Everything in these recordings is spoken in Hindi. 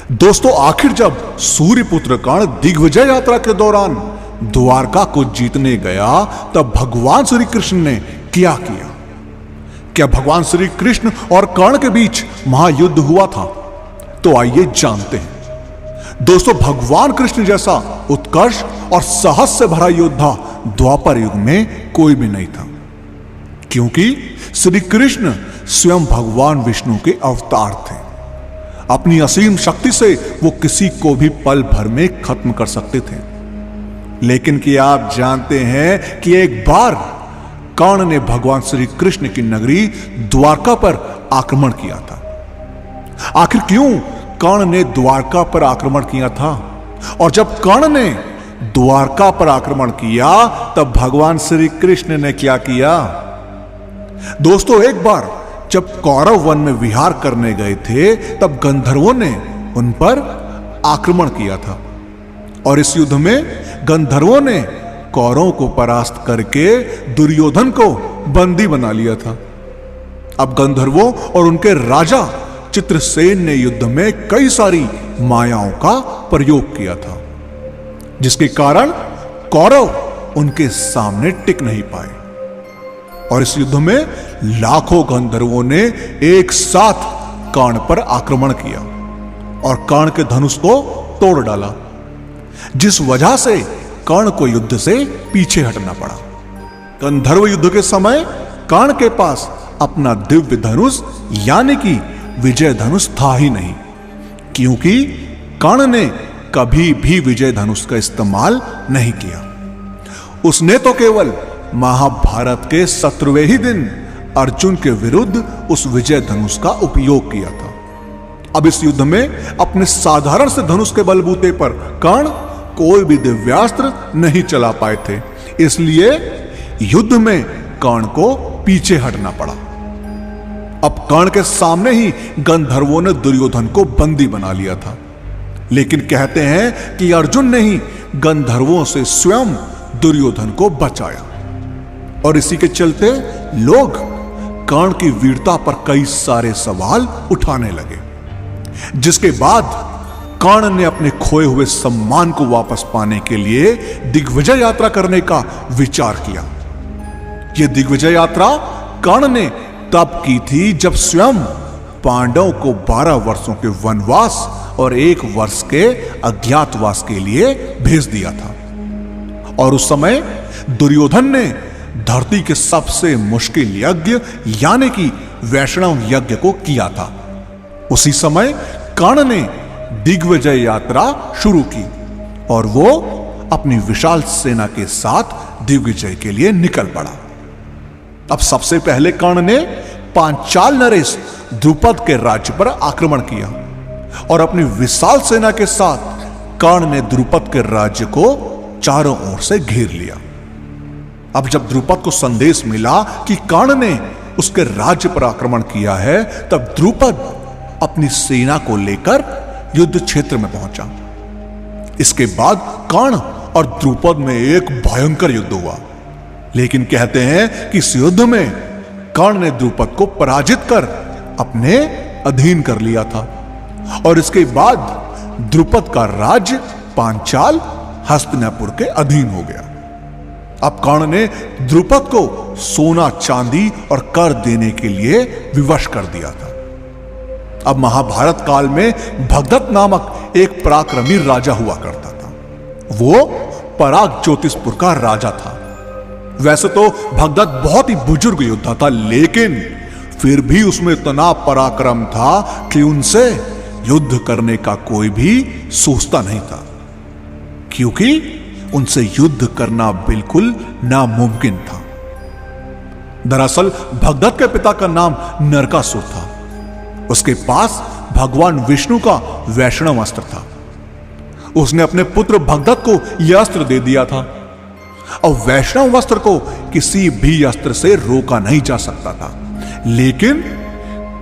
दोस्तों, आखिर जब सूर्यपुत्र कर्ण दिग्विजय यात्रा के दौरान द्वारका को जीतने गया, तब भगवान श्री कृष्ण ने क्या किया? क्या भगवान श्री कृष्ण और कर्ण के बीच महायुद्ध हुआ था? तो आइए जानते हैं। दोस्तों, भगवान कृष्ण जैसा उत्कर्ष और साहस से भरा योद्धा द्वापर युग में कोई भी नहीं था, क्योंकि श्री कृष्ण स्वयं भगवान विष्णु के अवतार थे। अपनी असीम शक्ति से वो किसी को भी पल भर में खत्म कर सकते थे। लेकिन क्या आप जानते हैं कि एक बार कर्ण ने भगवान श्री कृष्ण की नगरी द्वारका पर आक्रमण किया था। आखिर क्यों कर्ण ने द्वारका पर आक्रमण किया था? और जब कर्ण ने द्वारका पर आक्रमण किया, तब भगवान श्री कृष्ण ने क्या किया? दोस्तों, एक बार जब कौरव वन में विहार करने गए थे, तब गंधर्वों ने उन पर आक्रमण किया था। और इस युद्ध में गंधर्वों ने कौरवों को परास्त करके दुर्योधन को बंदी बना लिया था। अब गंधर्वों और उनके राजा चित्रसेन ने युद्ध में कई सारी मायाओं का प्रयोग किया था, जिसके कारण कौरव उनके सामने टिक नहीं पाए। और इस युद्ध में लाखों गंधर्वों ने एक साथ कर्ण पर आक्रमण किया और कर्ण के धनुष को तोड़ डाला, जिस वजह से कर्ण को युद्ध से पीछे हटना पड़ा। गंधर्व युद्ध के समय कर्ण के पास अपना दिव्य धनुष यानी कि विजय धनुष था ही नहीं, क्योंकि कर्ण ने कभी भी विजय धनुष का इस्तेमाल नहीं किया। उसने तो केवल महाभारत के 17वें ही दिन अर्जुन के विरुद्ध उस विजय धनुष का उपयोग किया था। अब इस युद्ध में अपने साधारण से धनुष के बलबूते पर कर्ण कोई भी दिव्यास्त्र नहीं चला पाए थे, इसलिए युद्ध में कर्ण को पीछे हटना पड़ा। अब कर्ण के सामने ही गंधर्वों ने दुर्योधन को बंदी बना लिया था, लेकिन कहते हैं कि अर्जुन ने ही गंधर्वों से स्वयं दुर्योधन को बचाया। और इसी के चलते लोग कर्ण की वीरता पर कई सारे सवाल उठाने लगे, जिसके बाद कर्ण ने अपने खोए हुए सम्मान को वापस पाने के लिए दिग्विजय यात्रा करने का विचार किया। यह दिग्विजय यात्रा कर्ण ने तब की थी जब स्वयं पांडवों को 12 वर्षों के वनवास और 1 वर्ष के अज्ञातवास के लिए भेज दिया था। और उस समय दुर्योधन ने धरती के सबसे मुश्किल यज्ञ यानी कि वैष्णव यज्ञ को किया था। उसी समय कर्ण ने दिग्विजय यात्रा शुरू की और वो अपनी विशाल सेना के साथ दिग्विजय के लिए निकल पड़ा। अब सबसे पहले कर्ण ने पांचाल नरेश द्रुपद के राज्य पर आक्रमण किया और अपनी विशाल सेना के साथ कर्ण ने द्रुपद के राज्य को चारों ओर से घेर लिया। अब जब द्रुपद को संदेश मिला कि कर्ण ने उसके राज्य पर आक्रमण किया है, तब द्रुपद अपनी सेना को लेकर युद्ध क्षेत्र में पहुंचा। इसके बाद कर्ण और द्रुपद में एक भयंकर युद्ध हुआ, लेकिन कहते हैं कि इस युद्ध में कर्ण ने द्रुपद को पराजित कर अपने अधीन कर लिया था। और इसके बाद द्रुपद का राज्य पांचाल हस्तिनापुर के अधीन हो गया। अब कर्ण ने द्रुपद को सोना चांदी और कर देने के लिए विवश कर दिया था। अब महाभारत काल में भगदत्त नामक एक पराक्रमी राजा हुआ करता था। वो पराग ज्योतिषपुर का राजा था। वैसे तो भगदत्त बहुत ही बुजुर्ग योद्धा था, लेकिन फिर भी उसमें इतना पराक्रम था कि उनसे युद्ध करने का कोई भी सोचता नहीं था, क्योंकि उनसे युद्ध करना बिल्कुल नामुमकिन था। दरअसल भगदत्त के पिता का नाम नरकासुर था। उसके पास भगवान विष्णु का वैष्णव अस्त्र था। उसने अपने पुत्र भगदत्त को यह अस्त्र दे दिया था। और वैष्णव अस्त्र को किसी भी अस्त्र से रोका नहीं जा सकता था, लेकिन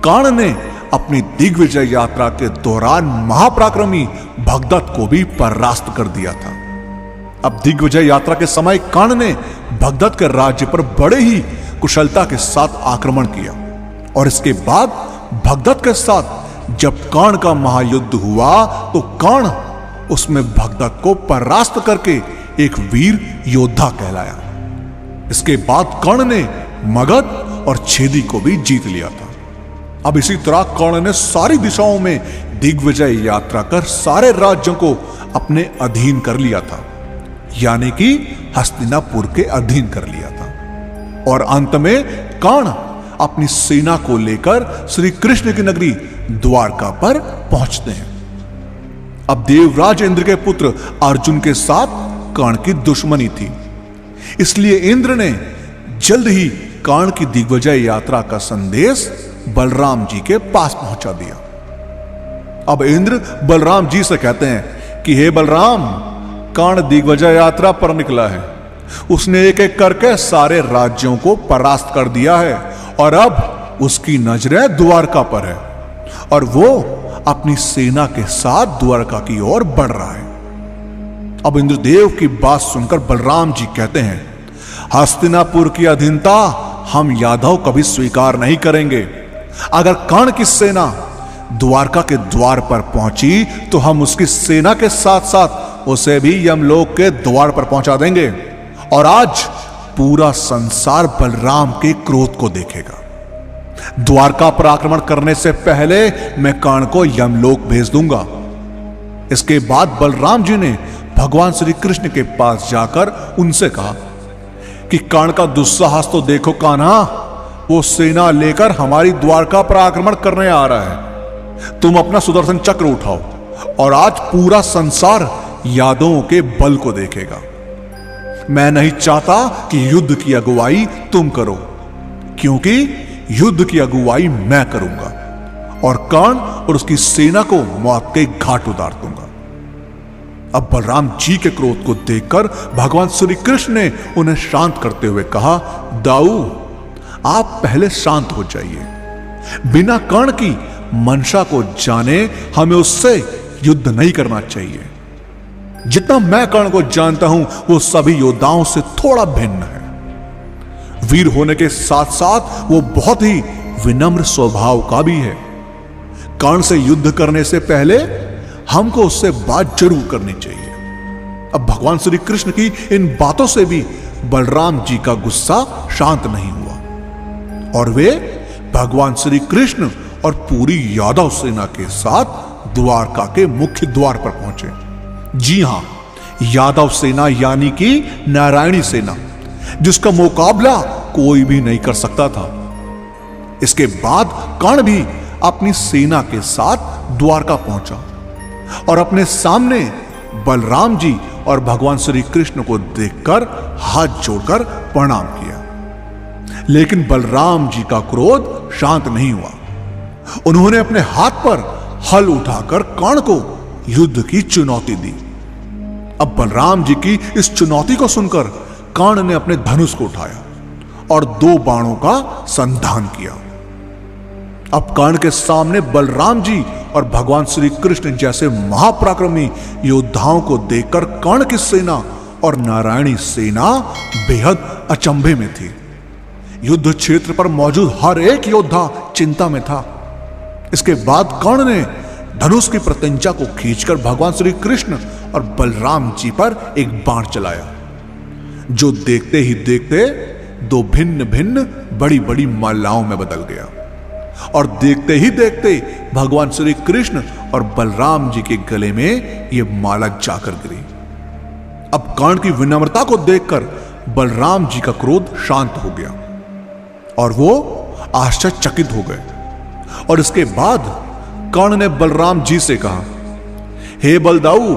कर्ण ने अपनी दिग्विजय यात्रा के दौरान महापराक्रमी भगदत्त को भी परास्त कर दिया था। अब दिग्विजय यात्रा के समय कर्ण ने भगदत्त के राज्य पर बड़े ही कुशलता के साथ आक्रमण किया और इसके बाद भगदत्त के साथ जब कर्ण का महायुद्ध हुआ तो कर्ण उसमें भगदत्त को परास्त करके एक वीर योद्धा कहलाया। इसके बाद कर्ण ने मगध और छेदी को भी जीत लिया था। अब इसी तरह कर्ण ने सारी दिशाओं में दिग्विजय यात्रा कर सारे राज्यों को अपने अधीन कर लिया था, यानी कि हस्तिनापुर के अधीन कर लिया था। और अंत में कर्ण अपनी सेना को लेकर श्री कृष्ण की नगरी द्वारका पर पहुंचते हैं। अब देवराज इंद्र के पुत्र अर्जुन के साथ कर्ण की दुश्मनी थी, इसलिए इंद्र ने जल्द ही कर्ण की दिग्विजय यात्रा का संदेश बलराम जी के पास पहुंचा दिया। अब इंद्र बलराम जी से कहते हैं कि हे बलराम, कर्ण दिग्विजय यात्रा पर निकला है। उसने एक एक करके सारे राज्यों को परास्त कर दिया है और अब उसकी नजरें द्वारका पर है और वो अपनी सेना के साथ द्वारका की ओर बढ़ रहा है। अब इंद्रदेव की बात सुनकर बलराम जी कहते हैं, हस्तिनापुर की अधीनता हम यादव कभी स्वीकार नहीं करेंगे। अगर कर्ण की सेना द्वारका के द्वार पर पहुंची तो हम उसकी सेना के साथ साथ उसे भी यमलोक के द्वार पर पहुंचा देंगे और आज पूरा संसार बलराम के क्रोध को देखेगा। द्वारका पर आक्रमण करने से पहले मैं कर्ण को यमलोक भेज दूंगा। इसके बाद बलराम जी ने भगवान श्री कृष्ण के पास जाकर उनसे कहा कि कर्ण का दुस्साहस तो देखो कान्हा, वो सेना लेकर हमारी द्वारका पर आक्रमण करने आ रहा है। तुम अपना सुदर्शन चक्र उठाओ और आज पूरा संसार यादवों के बल को देखेगा। मैं नहीं चाहता कि युद्ध की अगुवाई तुम करो, क्योंकि युद्ध की अगुवाई मैं करूंगा और कर्ण और उसकी सेना को मौत के घाट उतार दूंगा। अब बलराम जी के क्रोध को देखकर भगवान श्री कृष्ण ने उन्हें शांत करते हुए कहा, दाऊ, आप पहले शांत हो जाइए। बिना कर्ण की मंशा को जाने हमें उससे युद्ध नहीं करना चाहिए। जितना मैं कर्ण को जानता हूं वो सभी योद्धाओं से थोड़ा भिन्न है। वीर होने के साथ साथ वो बहुत ही विनम्र स्वभाव का भी है। कर्ण से युद्ध करने से पहले हमको उससे बात जरूर करनी चाहिए। अब भगवान श्री कृष्ण की इन बातों से भी बलराम जी का गुस्सा शांत नहीं हुआ और वे भगवान श्री कृष्ण और पूरी यादव सेना के साथ द्वारका के मुख्य द्वार पर पहुंचे। जी हां, यादव सेना यानी कि नारायणी सेना, जिसका मुकाबला कोई भी नहीं कर सकता था। इसके बाद कर्ण भी अपनी सेना के साथ द्वारका पहुंचा और अपने सामने बलराम जी और भगवान श्री कृष्ण को देखकर हाथ जोड़कर प्रणाम किया। लेकिन बलराम जी का क्रोध शांत नहीं हुआ। उन्होंने अपने हाथ पर हल उठाकर कर्ण को युद्ध की चुनौती दी। अब बलराम जी की इस चुनौती को सुनकर कर्ण ने अपने धनुष को उठाया और 2 बाणों का संधान किया। अब कर्ण के सामने बलराम जी और भगवान श्री कृष्ण जैसे महापराक्रमी योद्धाओं को देखकर कर्ण की सेना और नारायणी सेना बेहद अचंभे में थी। युद्ध क्षेत्र पर मौजूद हर एक योद्धा चिंता में था। इसके बाद कर्ण ने धनुष की प्रत्यंचा को खींचकर भगवान श्री कृष्ण और बलराम जी पर एक बाण चलाया, जो देखते ही देखते 2 भिन्न भिन्न बड़ी बड़ी मालाओं में बदल गया और देखते ही देखते भगवान श्री कृष्ण और बलराम जी के गले में यह माला जाकर गिरी। अब कर्ण की विनम्रता को देखकर बलराम जी का क्रोध शांत हो गया और वो आश्चर्यचकित हो गए। और इसके बाद कर्ण ने बलराम जी से कहा, हे बलदाऊ,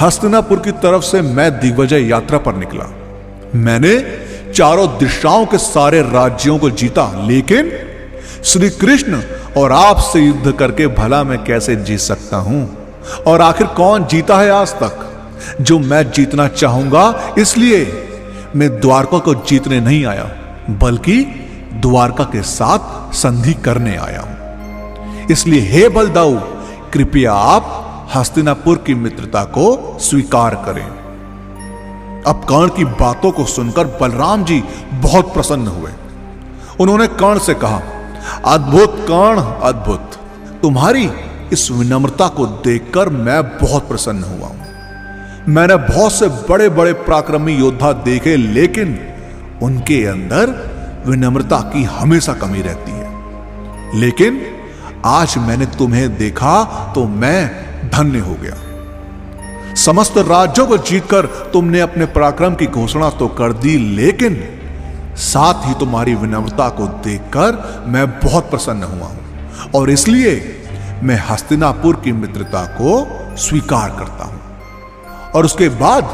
हस्तिनापुर की तरफ से मैं दिग्विजय यात्रा पर निकला। मैंने चारों दिशाओं के सारे राज्यों को जीता, लेकिन श्री कृष्ण और आपसे युद्ध करके भला मैं कैसे जीत सकता हूं? और आखिर कौन जीता है आज तक? जो मैं जीतना चाहूंगा, इसलिए मैं द्वारका को जीतने नहीं आया, बल्कि द्वारका के साथ संधि करने आया हूं। इसलिए हे बलदाऊ, कृपया आप हस्तिनापुर की मित्रता को स्वीकार करें। अब कर्ण की बातों को सुनकर बलराम जी बहुत प्रसन्न हुए। उन्होंने कर्ण से कहा, अद्भुत कर्ण, अद्भुत। तुम्हारी इस विनम्रता को देखकर मैं बहुत प्रसन्न हुआ हूं। मैंने बहुत से बड़े बड़े पराक्रमी योद्धा देखे, लेकिन उनके अंदर विनम्रता की हमेशा कमी रहती है। लेकिन आज मैंने तुम्हें देखा तो मैं धन्य हो गया। समस्त राज्यों को जीतकर तुमने अपने पराक्रम की घोषणा तो कर दी, लेकिन साथ ही तुम्हारी विनम्रता को देखकर मैं बहुत प्रसन्न हुआ हूं और इसलिए मैं हस्तिनापुर की मित्रता को स्वीकार करता हूं। और उसके बाद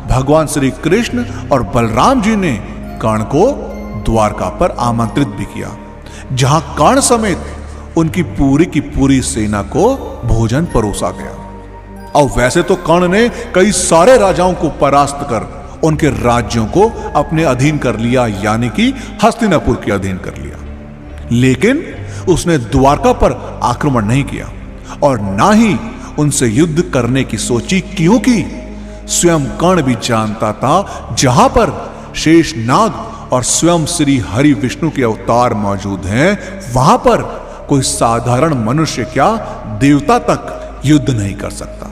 भगवान श्री कृष्ण और बलराम जी ने कर्ण को द्वारका पर आमंत्रित भी किया, जहां कर्ण समेत उनकी पूरी की पूरी सेना को भोजन परोसा गया। और वैसे तो कर्ण ने कई सारे राजाओं को परास्त कर उनके राज्यों को अपने अधीन कर लिया, यानी कि हस्तिनापुर के अधीन कर लिया, लेकिन उसने द्वारका पर आक्रमण नहीं किया और ना ही उनसे युद्ध करने की सोची, क्योंकि स्वयं कर्ण भी जानता था जहां पर शेष नाग और स्वयं श्री हरि विष्णु के अवतार मौजूद हैं, वहां पर कोई साधारण मनुष्य क्या देवता तक युद्ध नहीं कर सकता।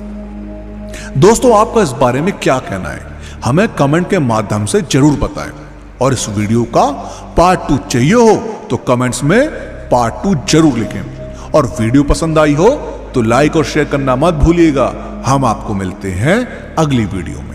दोस्तों, आपका इस बारे में क्या कहना है, हमें कमेंट के माध्यम से जरूर बताएं। और इस वीडियो का पार्ट 2 चाहिए हो तो कमेंट्स में पार्ट 2 जरूर लिखें। और वीडियो पसंद आई हो तो लाइक और शेयर करना मत भूलिएगा। हम आपको मिलते हैं अगली वीडियो में।